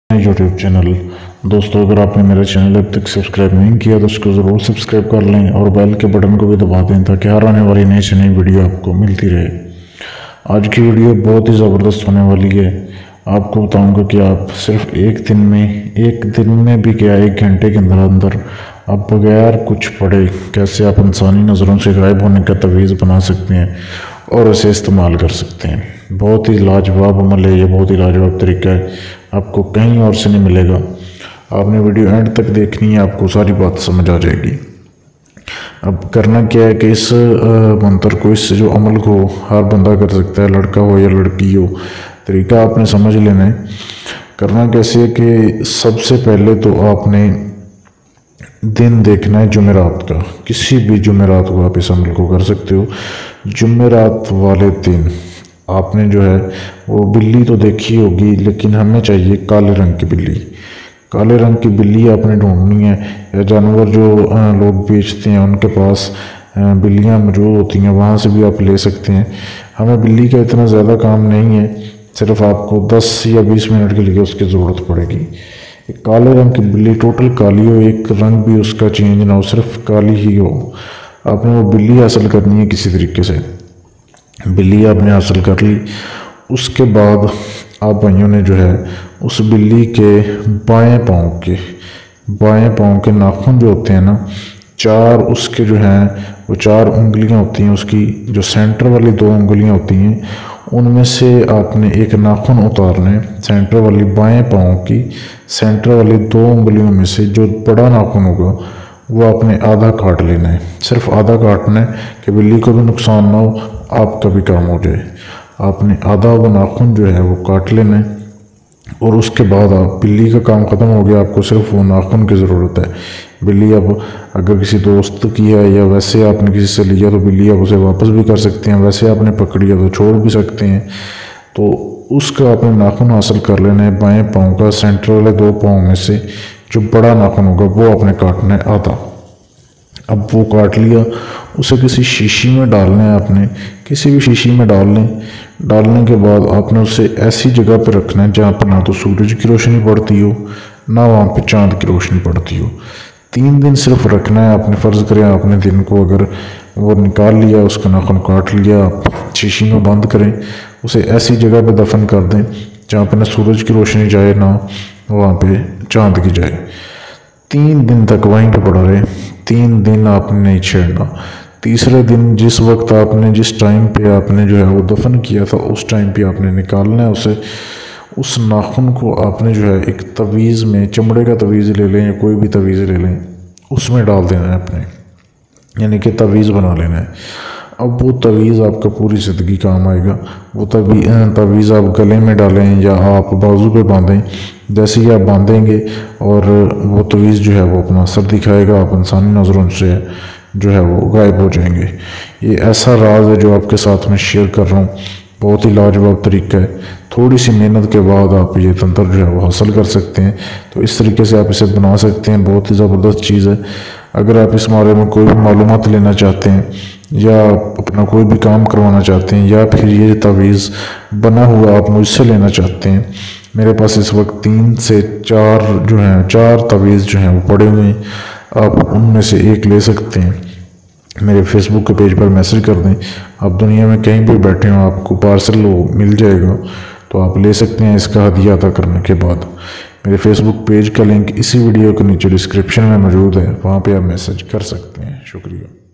YouTube channel. दोस्तों, अगर आपने मेरा चैनल अब तक सब्सक्राइब नहीं किया तो उसको ज़रूर सब्सक्राइब कर लें और बेल के बटन को भी दबा दें ताकि हर आने वाली नई से नई वीडियो आपको मिलती रहे। आज की वीडियो बहुत ही ज़बरदस्त होने वाली है। आपको बताऊंगा कि आप सिर्फ एक दिन में भी क्या, 1 घंटे के अंदर अंदर आप बगैर कुछ पढ़े कैसे आप इंसानी नज़रों से गायब होने का तवीज़ बना सकते हैं और उसे इस्तेमाल कर सकते हैं। बहुत ही लाजवाब अमल है ये, बहुत ही लाजवाब तरीका है, आपको कहीं और से नहीं मिलेगा। आपने वीडियो एंड तक देखनी है, आपको सारी बात समझ आ जाएगी। अब करना क्या है कि इस मंत्र को, इस जो अमल को हर बंदा कर सकता है, लड़का हो या लड़की हो। तरीका आपने समझ लेना है। करना कैसे है कि सबसे पहले तो आपने दिन देखना है जुमेरात का। किसी भी जुमेरात को आप इस अमल को कर सकते हो। जुमेरात वाले दिन आपने जो है वो बिल्ली तो देखी होगी, लेकिन हमें चाहिए काले रंग की बिल्ली। काले रंग की बिल्ली आपने ढूंढनी है, या जानवर जो लोग बेचते हैं उनके पास बिल्लियां मौजूद होती हैं, वहाँ से भी आप ले सकते हैं। हमें बिल्ली का इतना ज़्यादा काम नहीं है, सिर्फ आपको 10 या 20 मिनट के लिए उसकी ज़रूरत पड़ेगी। एक काले रंग की बिल्ली, टोटल काली हो, एक रंग भी उसका चेंज ना हो, सिर्फ काली ही हो। आपने वो बिल्ली हासिल करनी है किसी तरीके से। बिल्ली आपने हासिल कर ली, उसके बाद आप भाइयों ने जो है उस बिल्ली के बाएं पाँव के नाखून जो होते हैं ना, 4 उसके जो हैं वो 4 उंगलियां होती हैं, उसकी जो सेंटर वाली 2 उंगलियां होती हैं उनमें से आपने एक नाखून उतारना है। सेंटर वाली बाएं पाँव की सेंटर वाली 2 उंगलियों में से जो बड़ा नाखून होगा वो आपने आधा काट लेना है। सिर्फ आधा काटना है कि बिल्ली को भी नुकसान ना हो, आपका भी काम हो जाए। आपने आधा वो नाखून जो है वो काट लेना है और उसके बाद आप, बिल्ली का काम ख़त्म हो गया, आपको सिर्फ वो नाखून की ज़रूरत है। बिल्ली अब अगर किसी दोस्त की है या वैसे आपने किसी से लिया तो बिल्ली आप उसे वापस भी कर सकते हैं, वैसे आपने पकड़ी है तो छोड़ भी सकते हैं। तो उसका आपने नाखून हासिल कर लेना है। बाएं पाँव का सेंटर वाले 2 पाँव में से जो बड़ा नाखून होगा वो आपने काटना है आधा। अब वो काट लिया, उसे किसी शीशी में डालना है। आपने किसी भी शीशी में डाल लें। डालने के बाद आपने उसे ऐसी जगह पर रखना है जहाँ पर ना तो सूरज की रोशनी पड़ती हो, ना वहाँ पे चांद की रोशनी पड़ती हो। 3 दिन सिर्फ रखना है आपने। फ़र्ज़ करें आपने दिन को अगर वो निकाल लिया, उसका नाखून काट लिया, आप शीशी में बंद करें, उसे ऐसी जगह पर दफन कर दें जहाँ पर ना सूरज की रोशनी जाए, ना वहाँ पे चांद की जाए। 3 दिन तक वहीं पर पड़ा रहे। 3 दिन आपने नहीं छेड़ना। तीसरे दिन जिस वक्त आपने, जिस टाइम पे आपने जो है वो दफन किया था, उस टाइम पे आपने निकालना है उसे। उस नाखून को आपने जो है एक तवीज़ में, चमड़े का तवीज़ ले लें या कोई भी तवीज़ ले लें, उसमें डाल देना है अपने, यानी कि तवीज़ बना लेना है। अब वो तवीज़ आपका पूरी ज़िंदगी काम आएगा। वो तवीज़ आप गले में डालें या आप बाजू पे बांधें। जैसे ही आप बांधेंगे और वो तवीज़ जो है वो अपना असर दिखाएगा, आप इंसानी नज़रों से जो है वो गायब हो जाएंगे। ये ऐसा राज है जो आपके साथ में शेयर कर रहा हूँ। बहुत ही लाजवाब तरीका है। थोड़ी सी मेहनत के बाद आप ये तंत्र जो है वो हासिल कर सकते हैं। तो इस तरीके से आप इसे बना सकते हैं। बहुत ही ज़बरदस्त चीज़ है। अगर आप इस बारे में कोई भी मालूमात लेना चाहते हैं या अपना कोई भी काम करवाना चाहते हैं या फिर ये तवीज़ बना हुआ आप मुझसे लेना चाहते हैं, मेरे पास इस वक्त 3 से 4 जो हैं, 4 तवीज़ जो हैं वो पड़े हुए हैं। आप उनमें से एक ले सकते हैं। मेरे फेसबुक के पेज पर मैसेज कर दें। आप दुनिया में कहीं भी बैठे हो, आपको पार्सल मिल जाएगा, तो आप ले सकते हैं इसका हदिया अदा करने के बाद। मेरे फेसबुक पेज का लिंक इसी वीडियो के नीचे डिस्क्रिप्शन में मौजूद है, वहाँ पे आप मैसेज कर सकते हैं। शुक्रिया।